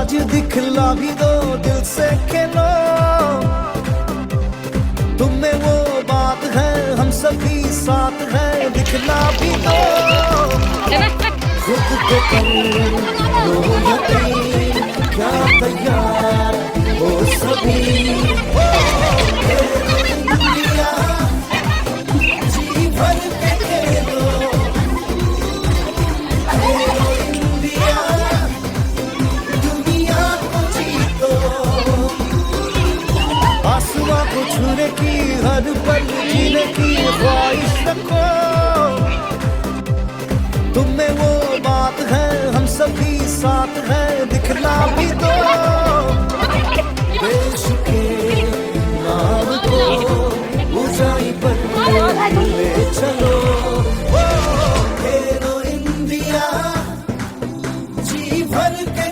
आज दिखला भी दो, दिल से खेलो। तुम में वो बात है, हम सभी साथ हैं, दिखला भी दो। खुद को कर लो यकीन, क्या तैयार हो सभी। दुनिया जी भर के खेलो, खेलो इंडिया, दुनिया को जीतो। आसमां को छूने की, हर पल जीने की ख्वाहिश रखो। तुम में वो बात है, हम सभी साथ हैं, दिखला भी दो। देश के नाम को ऊंचाई पर ले चलो। ओ खेलो इंडिया, जी भर के